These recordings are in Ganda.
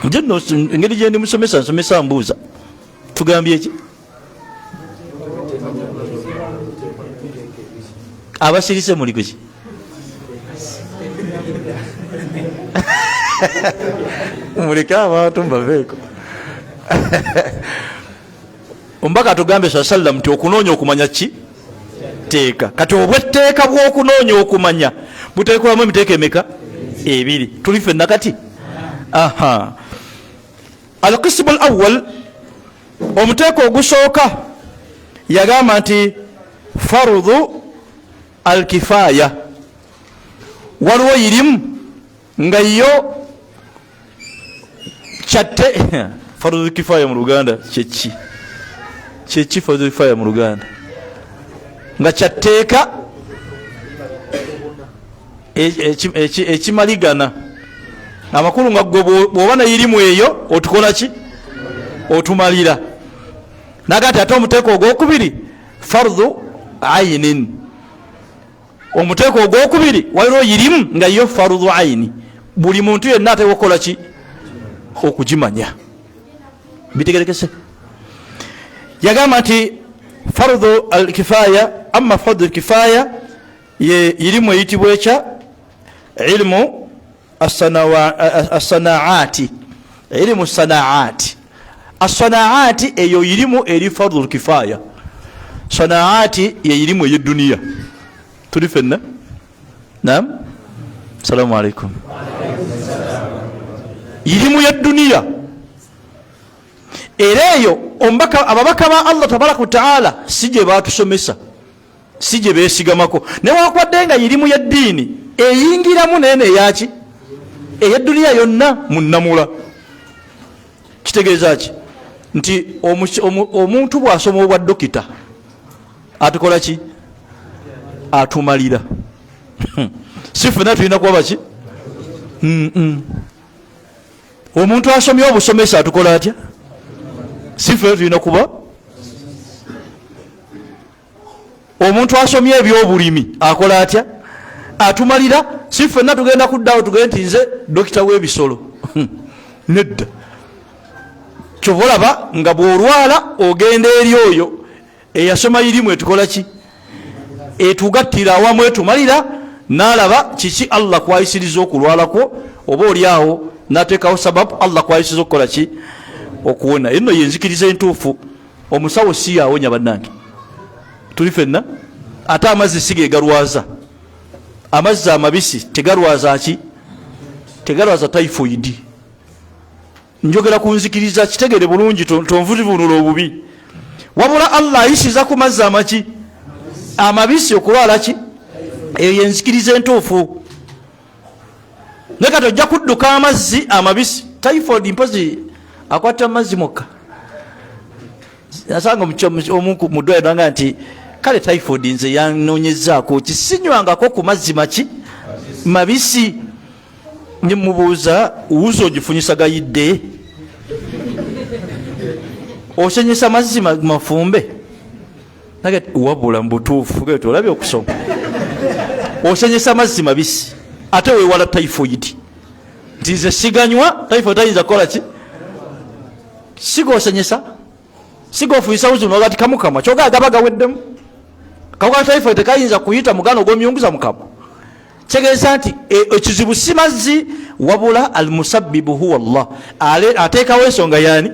nje no engeri gye ndi musomesa nsomesa mbuuza tugambye ki abasirise muli kuki muleke abantu mbaveeko ombaka tugambe saa sallam nti okunoonya okumanya ki teeka kati obwetteeka bw'okunoonya okumanya buteekwamu emiteeka emeka ebiri tuli ffenna kati aha alqismu al awwal omuteeka ogusooka yagamba nti farudhu alkifaya waliwo yirimu nga yo kyatte farudhu alkifaya mu Luganda kyeki farudhu alkifaya mu Luganda nga kyatteeka ekimaligana amakulu nga bw'oba na yirimu eyo otukola ki otumalira nagati ate omuteeka ogwokubiri farudhu ayinin omuteeka ogwokubiri waliwo yirimu nga yo farudhu ayini buli muntu yenna ateekwa okukola ki okugimanya bitegerekese yagamba nti farudhu alkifaya amma farudhu alkifaya ye yirimu eyitibwa ekya ilmu asanaati ilimu sanaati asanaati eyo yirimu eri farudhu alkifaya sanaati ye yirimu ey'edduniya tuli ffenna naam assalamu alaikum yirimu y'edduniya era eyo ababaka ba Allah tabaraka wa taala si gye batusomesa si gye beesigamako newakwadde nga yirimu y'eddiini eyingiramu neene eyaki ey'edduniya yonna munnamula kitegeeza ki nti omuntu bw'asoma obwa dokita atukola ki atumalira si ffenna tulina kuba baki omuntu asomye obusomesa atukola atya si ffenna tulina kuba omuntu asomye ebyobulimi akola atya atumalira si ffenna tugenda kuddawo tugende nti nze dokita w'ebisolo nedda kyova olaba nga bw'olwala ogenda eri oyo eyasoma yirimu etukola ki etugattira awamu etumalira n'alaba kiki Allah kwayisiriza okulwalako oba oli awo n'ateekawo sababu Allah kwayisiriza okukola ki okuwona eno yenzikiriza entuufu omusawo si yawonya bannange tuli ffenna ate amazzi si ge galwaza amazzi amabisi tegalwaza ki tegalwaza typhoid njogera kunzikiriza kitegere bulungi tonvunula obubi wabula Allah ayisiza ku mazzi amaki amabisi okulwala ki eyo yenzikiriza entuufu nekati ojja kudduka amazzi amabisi typhoid mpozi akwata amazzi mokka asanga omuntu mudwaire nga nti kale typhoid nze yanonyezaako kisinywangako ku mazzi maki mabisi nyemubuuza uuzo ogifunyisa gayidde osenyesa mazzi mafumbe nagati wabula mbutuufu gati olabye okusoma osenyesa mazzi mabisi ate wewala typhoid nti nze siganywa typhoid tayinza kukola ki sigosenyesa sigofuyisa uzuno gati kamukama kyoga gaba gaweddemu kawuka typhoid tekayinza kuyita mugano ogw'omuyunguza mukama kitegeeza nti ekizibu si mazzi wabula almusabbibu huwa Allah ateekawo ensonga yani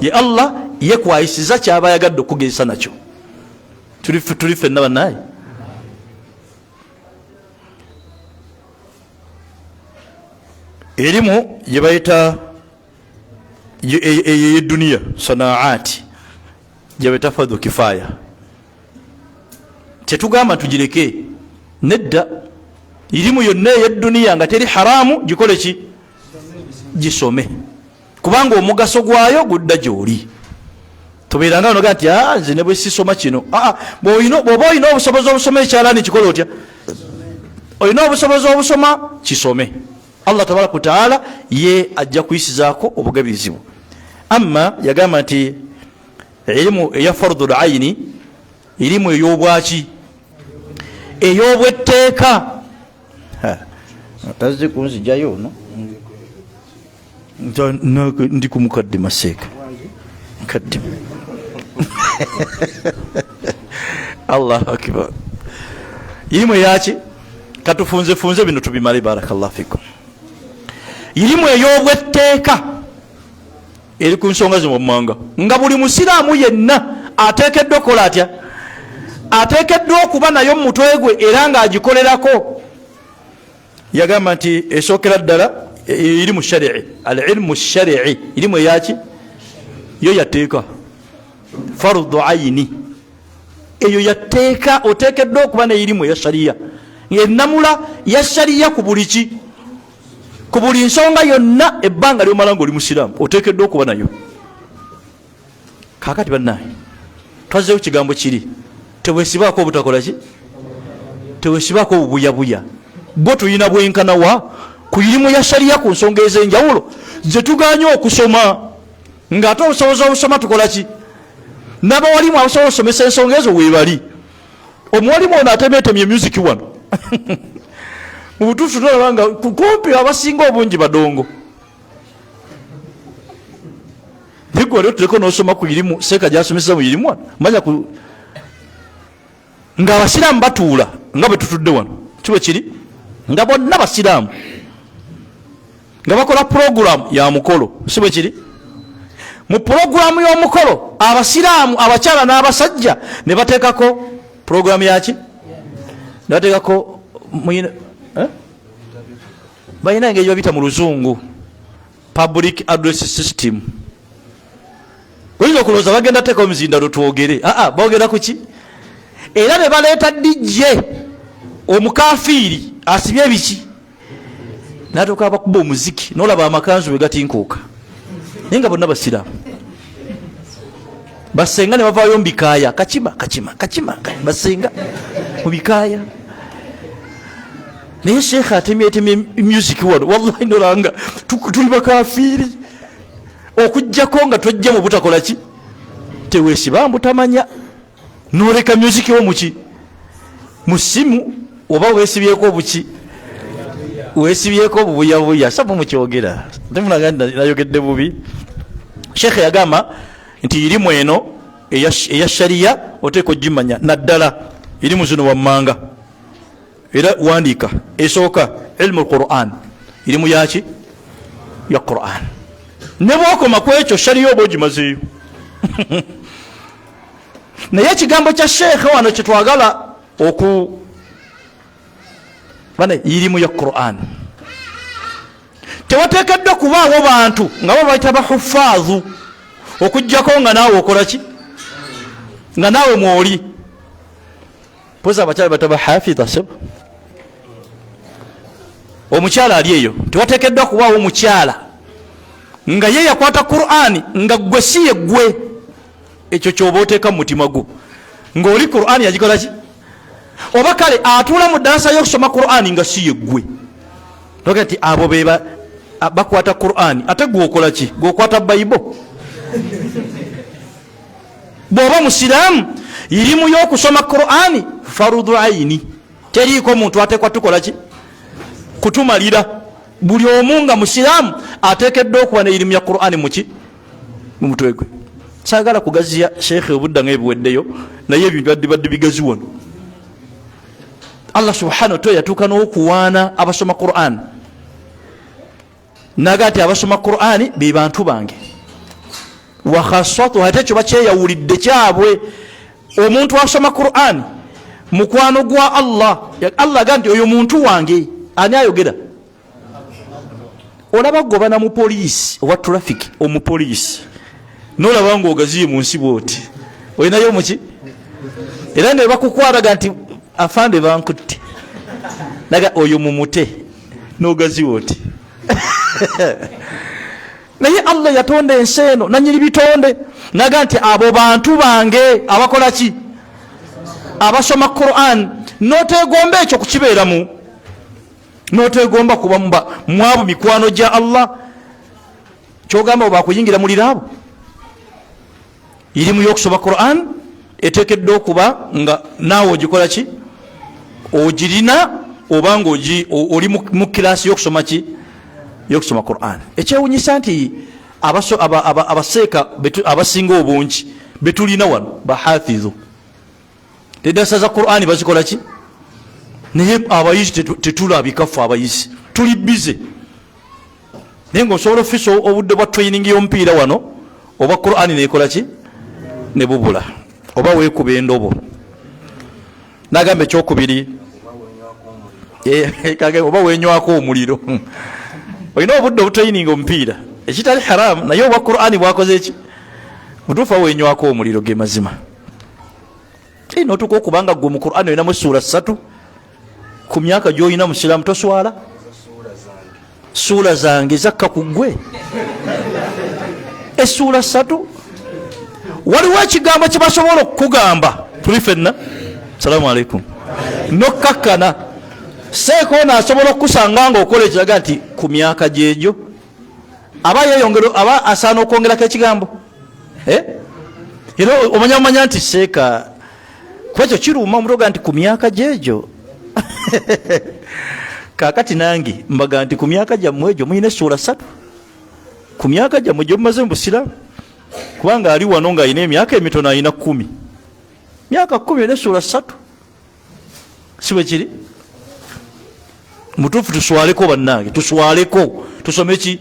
ye Allah yekwayisiza kyaba yagadde okugezesa nakyo tuli ffenna bannaye erimu gye bayita ey'edduniya sanaati gye bayita farudhu kifaya tetugamba tugireke nedda irimu yonna ey'edduniya nga teri haramu gikole ki gisome kubanga omugaso gwayo gudda gy'oli tobeeranga onoga nti nze ne bwe sisoma kino bw'oba olina obusobozi obusoma ekyalaani kikole otya olina obusobozi obusoma kisome Allah tabaraka wa taala ye ajja kuyisizaako obugabirizibu amma yagamba nti ilimu eya farudhu ayini ilimu ey'obwaki ey'obwetteeka tazze kunzijayo no ndi ku mukadde maseeka mukadde allahu akbar. irimu eyaki katufunzefunze bino tubimale. barakallahu fikum. irimu ey'obwetteeka eri ku nsonga zimwammanga nga buli musiraamu yenna ateekeddwa okukola atya? ateekeddwa okuba nayo mu mutwe gwe era ng'agikolerako. yagamba nti esookera ddala irimu shari'i, al ilmu shari'i, irimu eyaki yo yateeka fardu ayini, eyo yateeka. oteekeddwa okuba neirimu eya shariya, enamula ya shariya ku buli ki, ku buli nsonga yonna ebbanga lyomala nga oli musiraamu oteekeddwa okuba nayo. kakati bannaye twazeewo kigambo kiri, tewesibaako obutakola ki, tewesibaako obubuyabuya. bwe tulina bwenkana wa ku irimu ya shariya ku nsonga ez'enjawulo zetuganye okusoma, ng'ate obusobozi obusoma tukola ki? n'abawalimu abasobola okusomesa ensonga ezo weebali. omuwalimu ono atemeetemye music wano mu butuufu tolaba nga kumpi abasinga obungi badongo. nigwali otuleko n'osoma ku irimu seeka gyasomesa mu irimu wano manya ku ng'abasiraamu batuula nga bwe tutudde wano kiwe kiri nga bonna basiraamu nga bakola puroguramu ya mukolo si bwe kiri. mu puroguramu y'omukolo abasiraamu abakyala n'abasajja ne bateekako puroguramu yaki, ne bateekako balina engeri babita mu luzungu public address system. oyinza okulowooza bagenda teeka omuzindalo twogere, boogera ku ki? era ne baleeta DJ omukafiiri asibye ebiki n'atuuka abakuba omuziki n'olaba amakanzu bwe gatinkuuka, naye nga bonna basiraamu. basenga ne bavaayo mu bikaaya kachima basenga mu bikaaya. naye sheekha atemyetemye music wano wallahi nolanga tuli bakafiiri okujjako nga tojja mu butakola ki, teweesiba mbutamanya noleka music wo muki mu ssimu oba weesibyeko obuki, weesibyeko obubuyabuya. sabu mukyogera temunaga nayogedde bubi. sheekha yagamba nti irimu eno eya shariya oteeka ogimanya naddala. irimu zino wammanga era wandiika. esooka ilmu alquran, irimu yaki ya quran. ne bwokoma ku ekyo shariya oba ogimazeeyo. naye ekigambo kya sheekha wano kyetwagala bane irimu ya quran, tewateekeddwa kubaawo bantu nga babayita bahufaazu okujjako nga naawe okola ki, nga naawe mwoli. poza abakyala bataba hafidha sebo. omukyala ali eyo tewateekeddwa kubaawo omukyala nga ye yakwata qur'ani nga gwe si ye gwe. ekyo kyoba oteeka mu mutima gwo ng'oli qur'ani yagikola ki, oba kale atuula mu ddaasa y'okusoma qur'ani nga si ye gwe. toga nti abo beba bakwata qur'ani ate gwe okola ki, gweokwata bayibo. bw'oba musiraamu irimu y'okusoma qur'ani farudhu ayini, teriiko muntu ateekwa tukola ki, kutumalira. buli omu nga musiraamu ateekeddwa okuba ne irimu ya qur'ani muki, mu mutwe gwe. saagala kugaziya sheekhe obudda nga ebiweddeyo, naye ebintu badde bigazi wano. allah subhanahu wa ta'ala yatuuka n'okuwaana abasoma qur'ani, naga nti abasoma qur'ani be bantu bange wa khassatu. ate ekyo bakyeyawulidde kyabwe. omuntu asoma qur'ani mukwano gwa allah, allah aga nti oyo muntu wange. ani ayogera? olaba gobana mu poliisi owa traffic, omupoliisi nolaba nga ogaziye mu nsi bwoti olinayo muki, era ne bakukwaraga nti afande bankutte, naga oyo mumute nogaziwe oti. naye allah yatonda ensi eno nanyiri bitonde, naga nti abo bantu bange abakola ki, abasoma Quran. notegomba ekyo kukibeeramu, notegomba kuba mwabo mikwano gya allah. kyogamba oba kuyingira muliraabo. irimu y'okusoma Quran eteekeddwa okuba nga naawe ogikola ki, ogirina, oba nga oli mu kilaasi y'okusoma ki yokusoma Qur'an. Ekyewunyisa nti abaseeka abasinga obungi betulina wano bahafidhu tedasa za Qur'an bazikola ki naye abayizi tetulabikafu abayizi tuli bize naye ng'osobola ofisa obudde bwa training y'omupiira wano oba Qur'an nekola ki ne bubula oba weekuba endobo nagamba ekyokubiri oba wenywako omuliro olina obudde obutraining omupiira ekitali haramu naye obwa Qur'an bwakoze eki mutuufu wenywako omuliro ge mazima notuka okubanga gwe mu Qur'an olinamu sura 3 ku myaka gy'olina musiraamu toswala sura zange zakka ku ggwe esura 3 waliwo ekigambo kye basobola okukugamba tuli fenna salaamu alaikum nokkakkana seeko ono asobola okukusanga nga okola ekiraga nti ku myaka gyegyo aba yeyongera aba asaana okwongerako ekigambo era omanya nti seeka kwekyo kiruuma omutoga nti ku myaka gyegyo kakati nange mbaga nti ku myaka gyammwe egyo muyina essuula 3 ku myaka gyammwe gye mumaze mu busiraamu kubanga ali wano ng'alina emyaka emitono alina 10 myaka 10 olina essuula 3 si bwe kiri mutuufu tuswaleko bannange tuswaleko tusome ki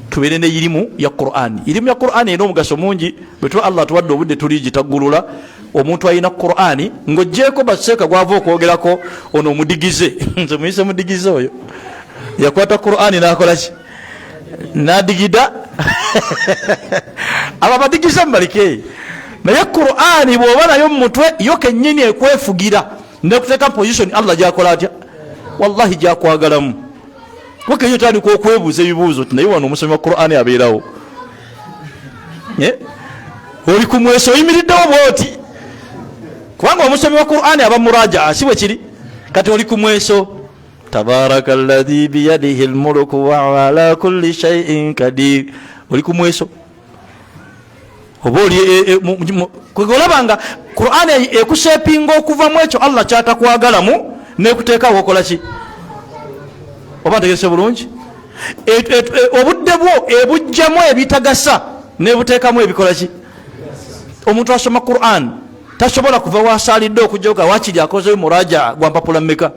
tubeere ne irimu ya Qur'an. Irimu ya Qur'an erina omugaso mungi bwetuba Allah tuwadde obudde tuligitaggulula omuntu alina Qur'an ng'oggyeko baseeka gwava okwogerako ono omudigize nze muyise mudigize oyo yakwata Qur'an n'akola ki n'adigida aba badigize mubalike naye Qur'an bw'oba nayo mu mutwe yo kennyini ekwefugira nekuteeka position Allah gyakola atya wallahi gyakwagalamu wakenyo tandika okwebuuza ebibuuzo naye wano omusomi wa Qur'an abeerawo oli ku mweso oyimiriddewo bwoti kubanga omusomi wa Qur'an aba murajaa si bwe kiri kati oli ku mweso tabaraka alladhi biyadihi almulku wa ala kulli shay'in qadir oli ku mweso oba oli kwegolabanga Qur'an ekusepinga okuva mu ekyo Allah kyatakwagalamu nekuteekawo okola ki oba ntegese bulungi obudde bwo ebujjamu ebitagasa nebuteekamu ebikola ki omuntu asoma Qur'an tasobola kuva wasalidde okujjoga wakiri akozeyo muraja gwa mpapula mmeka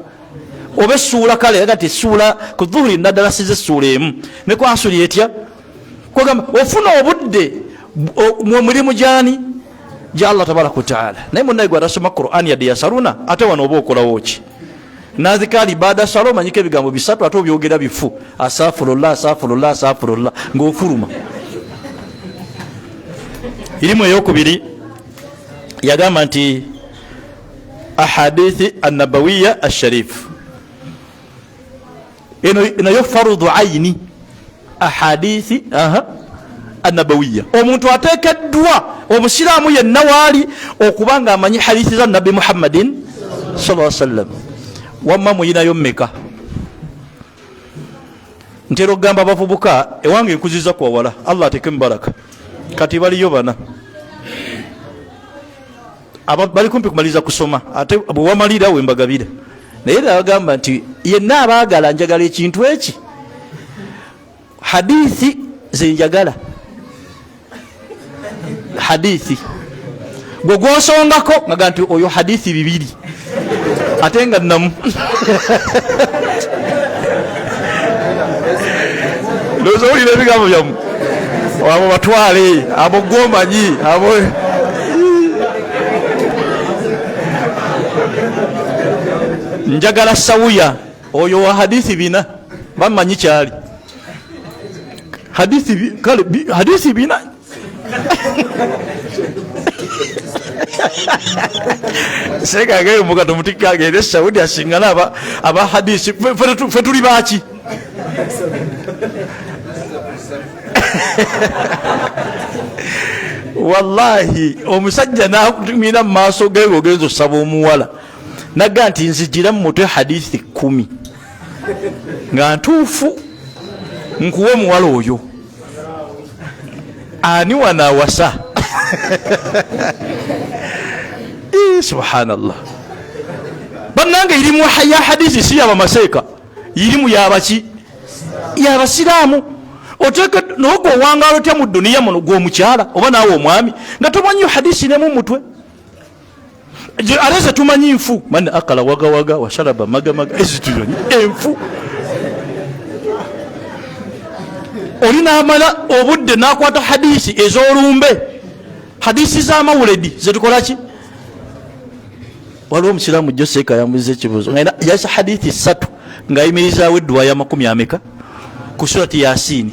oba essuula kale agati essuula ku dhuhuri naddala size essuula emu ne kwasuli etya kwegamba ofuna obudde mu mirimu gyani gya Allah tabaraka wataala naye munnaye gwe atasoma Qur'an yadde yasaluna ate wano oba okolawo ki nazikali baada salo manyike ebigambo bisatu ate obyogera bifu asafurullah asafurullah asafurullah ng'ofuluma irimu eyokubiri yagamba nti ahadithi annabawiya asharif eno nayo farudhu aini ahadithi annabawiya omuntu ateekeddwa omusiraamu yenna waali okubanga amanyi hadithi za nabbi Muhammadin sallallahu alaihi wasallam wamma muyinayo mmeka ntera okugamba abavubuka ewange nkuziza kwawala Allah ateke mubaraka kati baliyo bana bali kumpi kumaliza kusoma ate bwewamalira wembagabira naye bagamba nti yenna abaagala njagala ekintu eki hadithi zenjagala hadithi gwe gwosongako ngaga nti oyo hadithi 2 ate nga namu lozo uli ebigambo byamu abo batwale abo gomanyi abo njagala sawuya oyo wa hadithi 4 bamanyi kyali hadithi kale hadithi 4 seka gayo mugato mutika gere Saudi asingana aba hadisi fetuli bachi wallahi omusajja na mina maso gayo genzo sabo muwala naganti nzijira mu mutwe hadithi 10 nga ntufu nkuwe muwala oyo ani wana wasa subhanallah bannange irimu ya hadithi si aba maseka irimu ya baki yabasiraamu. Oteke nogwo owangala otya mu duniya muno gw'omukyala oba naawe omwami nga tomanyi hadisi nemu mutwe aleze tumanyi nfu man akala wagawaga washaraba magamaga ezitunyonyi enfu oli naamala obudde nakwata hadisi ez'olumbe hadisi z'amawuledi zetukolaki. Waliwo omusiraamu Joseka yamuziza ekibuuzo nga yasa hadithi 3 ng'ayimirizaawo edduwa ya 10 ku surati Yasini.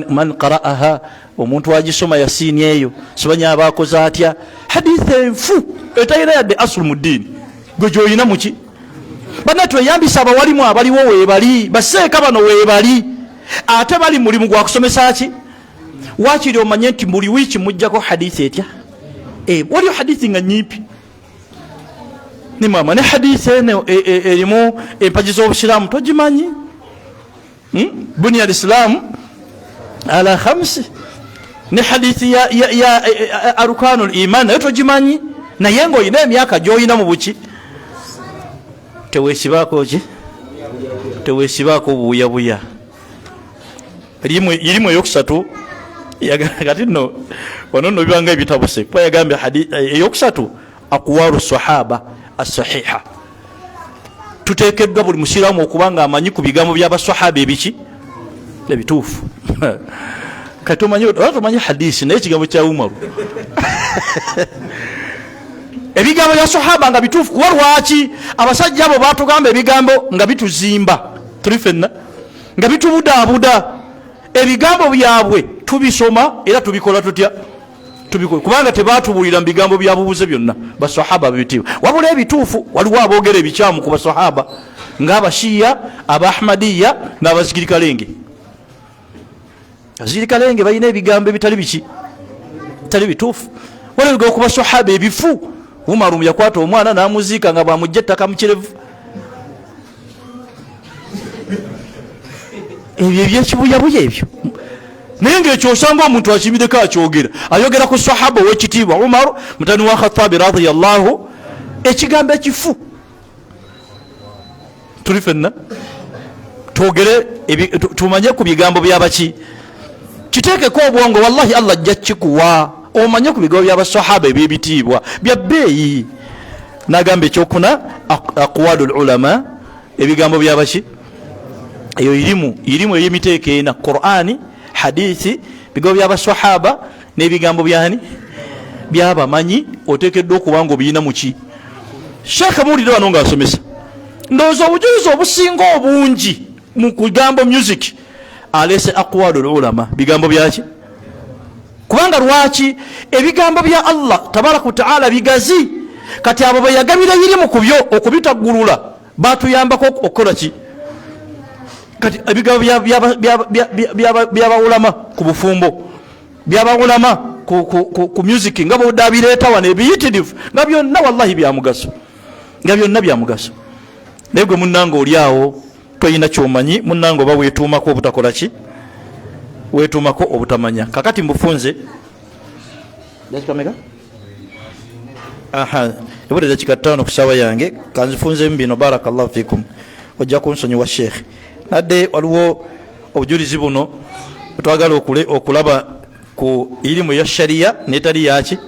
Man qara'aha omuntu agisoma Yasini eyo sibanya abakoze atya hadithi enfu etayina yadde asulu mu ddiini gwe gy'olina muki. Banna tweyambisa abawalimu abaliwo weebali baseeka bano weebali ate bali mulimu gwa kusomesa ki. Waakiri omanye nti buli wiiki mujjako hadithi etya waliyo hadithi nga nyiipi ni mama ne hadithi eno erimu empaji z'obusiraamu togimanyi. Bunya al-Islam ala 5 ne hadithi ya arkanul iman nayo togimanyi naye ng'olina emyaka gy'olina mu buki teweesibaako buyabuya. Irimu eyokusatu kati nno wano nno bibanga ebitabuse kuba yagambye eyokusatu aqwalu sahaba as-sahiha. Tuteekeddwa buli musiraamu okuba nga amanyi ku bigambo by'abasahaba ebiki ebituufu. Kati tomanyi hadisi naye ekigambo kya Umaru ebigambo bya sahaba nga bituufu kuba lwaki abasajja abo batugamba ebigambo nga bituzimba tuli ffenna nga bitubudaabuda. Ebigambo byabwe tubisoma era tubikola tutya kubanga tebatubulira mu bigambo byabubuze byonna basahaba bibitiibwa wabula ebituufu waliwo aboogera ebikyamu ku basahaba ng'abashiya abahmadiya n'abazikirikalenge. Abazikirikalenge balina ebigambo ebitali biki bitali bituufu. Waliwo ku basahaba ebifu. Umaru yakwata omwana n'amuziika nga bwamujja ettaka mu kirevu. Ebyo ebyekibuyabuya ebyo naye ng'ekyo osanga omuntu akimiddeko akyogera ayogera ku sahaba ow'ekitiibwa Umaru mutani wa Khattabi radiyallahu ekigambo ekifu. Tuli ffenna twogere tumanye ku bigambo byabaki kiteekeko obwongo wallahi Allah ajja kikuwa omanye ku bigambo by'abasahaba eby'ebitiibwa bya bbeeyi. N'agamba ekyokuna aqwalul ulama ebigambo byabaki eyo irimu ey'emiteeko ena Qur'ani hadithi bigambo by'abasahaba n'ebigambo byani byabamanyi oteekeddwa okuba nga obiyina muki. Sheekh muwulire wano ng'asomesa ndowooza obujulizi obusinga obungi mu kugambo music alese aqwalul ulama bigambo byaki kubanga lwaki ebigambo bya Allah tabaraka wa ta'ala bigazi kati abo bayagabira irimu ku byo okubitaggulula batuyambako okukola ki. Kati ebigambo by'abawulama ku bufumbo by'abawulama ku music nga bodabireeta wano ebiyitirivu nga byonna wallahi byamugaso naye gwe munnanga oli awo toyina kyomanyi munnanga oba weetuumako obutakola ki weetuumako obutamanya. Kakati mbufunze ebuulira kika 5 ku ssaawa yange kanzifunzemu bino barakallahu fikum ojja kunsonyiwa sheekh. Nadde waliwo obujulizi buno twagala okulaba ku irimu ya sharia netali yaki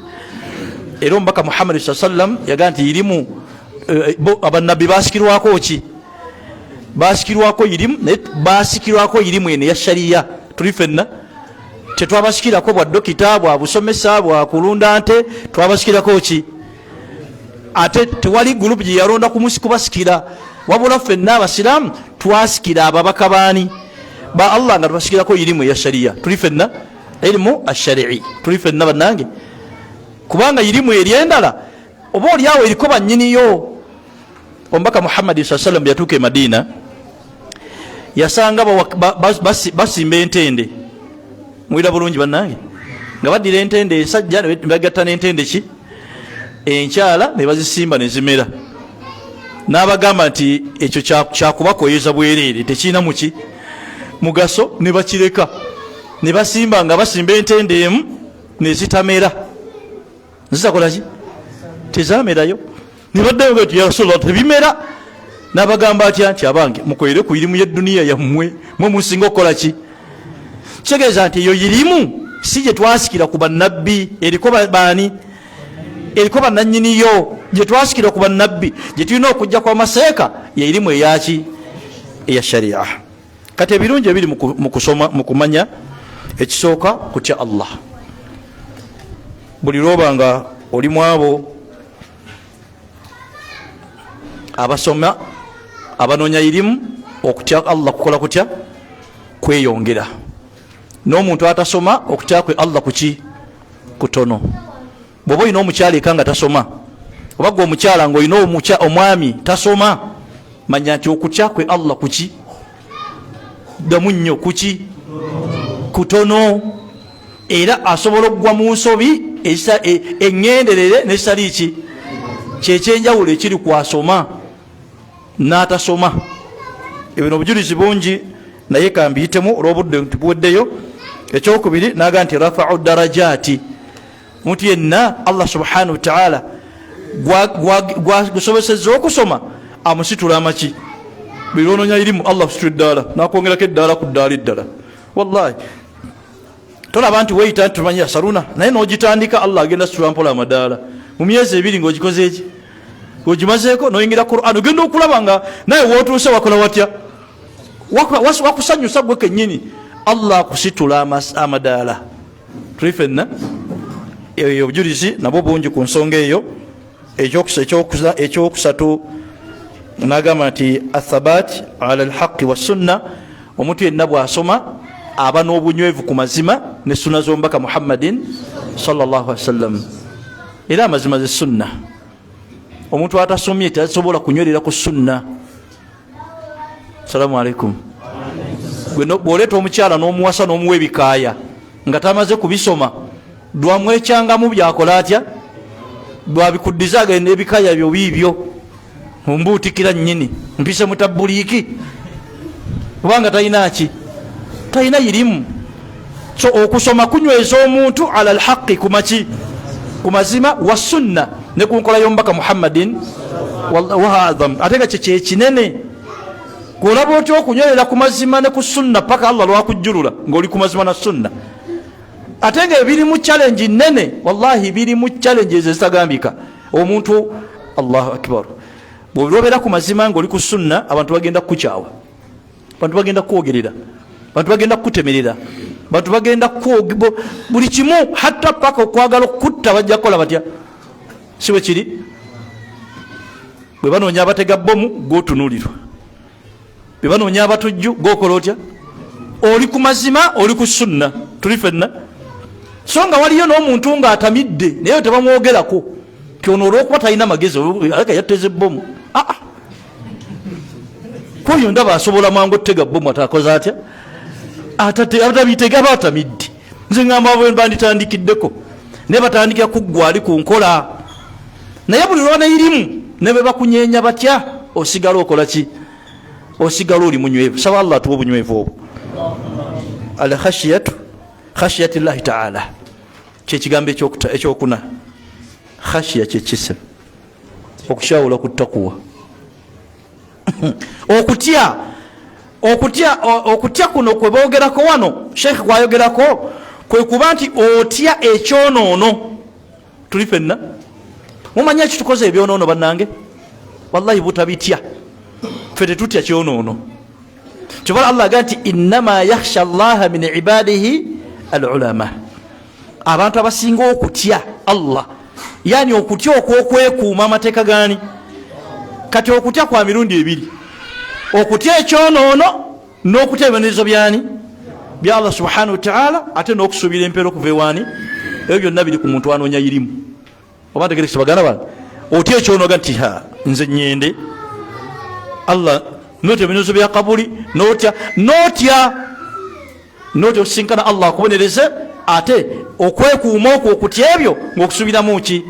era omubaka Muhammad sallam yagaa nti irimu abannabbi basikirwako ki basikirwako irimu eno ya sharia. Tuli ffenna tetwabasikirako bwa dokita bwa busomesa bwa kulunda nte twabasikirako ki ate tewali gurupu gye yalonda kubasikira wabula ffenna abasiraamu twasikira ababaka baani ba Allah nga tubasikirako irimu ya sharia. Tuli ffenna irimu ashari'i tuli ffenna bannange kubanga irimu eryendala oba olyawo eriko bannyiniyo. Omubaka Muhammad sallam yatuuka e Madina yasanga basimba entende mwira bulungi bannange nga baddira entende ensajja ne bagatta n'entende ki enkyala ne bazisimba ne zimera. N'abagamba nti ekyo kyakubakoyeza bwereere tekirina muki mugaso ne bakireka ne basimba nga basimba entende emu ne zitamera zisakola ki tezamerayo ne baddayo bati ya Rasulullah tebimera n'abagamba atya nti abange mukolere ku irimu y'edduniya yammwe mwe musinga okukola ki. Kitegeeza nti eyo irimu si gye twasikira ku bannabbi, eriko baani, eriko bannannyiniyo. Gye twasikira ku bannabbi gye tulina okujja kwa maseeka ye irimu eyaki, eya sharia. Kati ebirungi ebiri mu kusoma, mu kumanya, ekisooka kutya Allah. Buli lwoba nga oli mu abo abasoma abanoonya irimu, okutya Allah kukola kutya, kweyongera. N'omuntu atasoma okutya kwe Allah kuki, kutono. Bw'oba olina omukyala eka nga tasoma, oba gwe omukyala ng'olina omwami tasoma, manya nti okutya kwe Allah kuki, ddamu nnyo kuki, kutono. Era asobola okugwa mu nsobi eŋŋenderere n'ekitali ki, kyekyenjawulo ekiri kwasoma n'atasoma. Ebino obujulizi bungi naye kambiyitemu olw'obudde tubuweddeyo. Ekyokubiri naga nti rafa'u darajaati. Omuntu yenna Allah subhanahu wa ta'ala gusobosezza okusoma amusitula amaki. Buli lw'onoonya irimu Allah kusitula eddaala n'akwongerako eddaala ku ddaala eddala. Wallahi tolaba nti weeyita nti tumanyi saluna naye n'ogitandika Allah agenda situla mpola amadaala. Mu myezi ebiri ng'ogikoze eki, ng'ogimazeeko n'oyingira Qur'an, ogenda okulaba nga naye wootuuse wakola watya, wakusanyusa gwe kennyini. Allah akusitula amadaala. Tuli ffenna obujulizi nabwo bungi ku nsonga eyo. Ekyokusatu n'agamba nti athabat ala alhaqi wassunna. Omuntu yenna bw'asoma aba n'obunywevu ku mazima ne sunna z'omubaka Muhammadin sallallahu alaihi wasallam. Era amazima ze sunna. Omuntu atasomye tasobola kunywerera ku sunna. Assalamu alaikum. Bw'oleeta omukyala n'omuwasa n'omuwa ebikaaya nga tamaze kubisoma, lwamwekyangamu byakola atya, lwabikuddiza agenda ebikaaya byo biibyo ombuutikira nnyini mpise mutabbuliiki kubanga talina ki, talina irimu. So okusoma kunyweza omuntu ala alhaqi kumaki, ku mazima wa sunna ne ku nkola y'omubaka Muhammadin wa adham. Ate nga kye kinene kulaba otya okunywerera ku mazima ne ku sunna paka Allah lwakujjulula ng'oli ku mazima na sunna. Ate nga ebiri mu challenge nene, wallahi biri mu challenge ezitagambika. Omuntu Allahu akbar bw'obeera ku mazima ng'oli ku sunna, abantu bagenda kukukyawa, abantu bagenda kwogerera, abantu bagenda kukutemerera, abantu bagenda buli kimu, hatta paka okwagala okutta bajja kukola batya. Si bwe kiri? Bwe banoonya abatega bbomu gw'otunuulirwa, bwe banoonya abatujju gw'okola otya? Oli ku mazima, oli ku sunna. Tuli ffenna. So nga waliyo n'omuntu ng'atamidde naye tebamwogerako kyono olw'okuba talina magezi aleka yatteze bbomu. Kwoyo ndaba asobola mangu ottega bbomu atakoze atya? Atabitega batamidde. Nze ngamba abo banditandikiddeko ne batandikira kuggwa ali ku nkola. Naye buli lwana irimu ne be bakunyeenya batya, osigala okola ki? Osigala oli munywevu. Saba Allah atuwa obunywevu obwo. Al khashiyatu khashiyati llahi ta'ala kye kigambo ekyokuna. Khashiya kye kise okushawula ku taqwa. okutya kuno kwe boogerako wano Sheikh kwayogerako kwe kuba nti otya ekyonoono. Tuli ffenna mumanya ekitukoze ebyonoono bannange, wallahi butabitya ffe tetutya kyonoono. Kyobala Allah aga nti innama yakhsha allaha min ibadihi alulama. Abantu abasinga okutya Allah, yani okutya okw'okwekuuma amateeka gani. Kati okutya kwa mirundi ebiri, okutya ekyonoono n'okutya ebibonerezo byani bya Allah subhanahu wa ta'ala, ate n'okusuubira empeera okuva ewaani. Ebyo byonna biri ku muntu anoonya irimu. Oba ntegerekese baganda bana, otya ekyonooga nti nze nyende Allah, notya ebibonerezo bya kabuli, notya osinkana Allah akubonereze, ate okwekuuma okwo okutya ebyo ng'okusuubiramu ki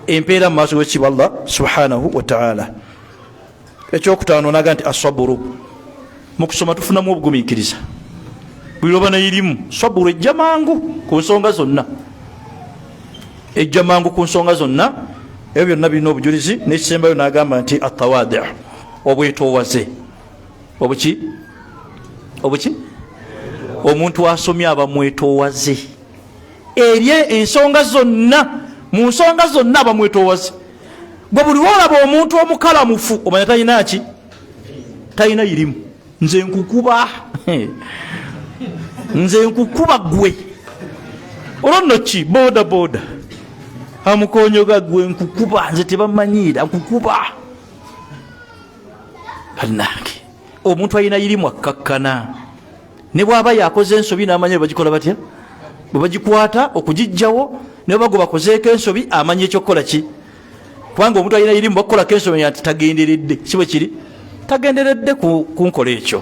empeera mu maaso g'ekitiibwa Allah subhanahu wa ta'ala. Ekyokutaano naga nti asaburu. Mu kusoma tufunamu obugumiikiriza. Buli lwoba n'irimu saburu ejja mangu ku nsonga zonna, ejja mangu ku nsonga zonna. Ebyo byonna birina obujulizi. N'ekisembayo n'agamba nti atawaadi, obwetoowaze obuki omuntu asomye aba mwetoowaze eri ensonga zonna mu nsonga zonna aba mwetoowaze gwe buli wolaba omuntu omukalamufu omanya talina ki talina irimu nze nkukuba nze nkukuba gwe olonno ki boda boda amukonyoga gwe nkukuba nze tebamanyira nkukuba bannange omuntu alina irimu akakkana ne bwaba yakoze ensobi n'amanya bagikola batya bwe bagikwata okugijjawo ne bago bakozeeko ensobi amanya ekyokukola ki kubanga omuntu alina irimu bakukolako ensobi nti tagenderedde si bwe kiri tagenderedde ku nkola ekyo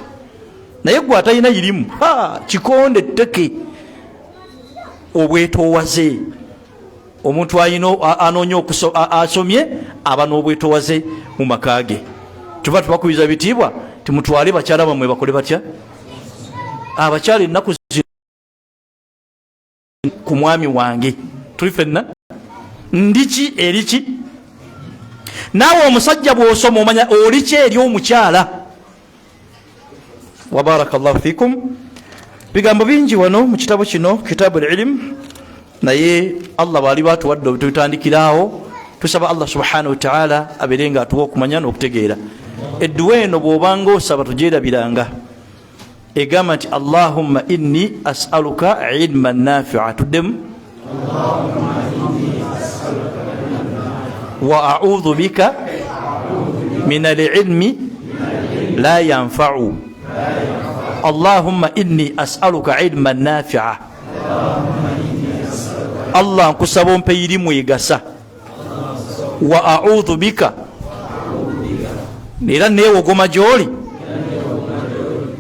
naye gwe atalina irimu kikonde tteke obwetoowaze omuntu anoonya asomye aba n'obwetoowaze mu maka ge tuba tubakubiza bitiibwa timutwale bakyala bamwe bakole batya abakyala ennaku ku mwami wange tuli fenna ndiki eriki naawe omusajja bw'osoma omanya oliki eri omukyala wa barakallahu fikum bigambo bingi wano mu kitabo kino kitabu al-ilm naye Allah bali batuwadde obututandikiraawo tusaba Allah subhanahu wa ta'ala aberenga atuwa okumanya n'okutegeera edduwa eno bw'obanga osaba tugyerabiranga egamba nti Allahumma inni as'aluka ilman nafi'a tuddemu wa a'udhu bika min al-ilmi la yanfa'u Allahumma inni as'aluka ilman nafi'a Allah nkusaba ompe irimu egasa wa a'udhu bika era neewogoma gy'oli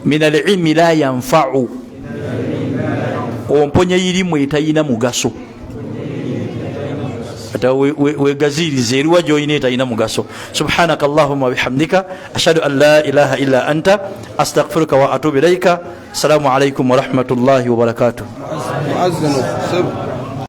min al-ilmi la yanfa'u omponye irimu etayina mugaso ata wegazirize eriwa gy'olina etayina mugaso subhanaka allahumma bihamdika ashhadu an la ilaha illa anta astaghfiruka wa atubu ilaika assalamu alaikum wa rahmatullahi wa barakatuh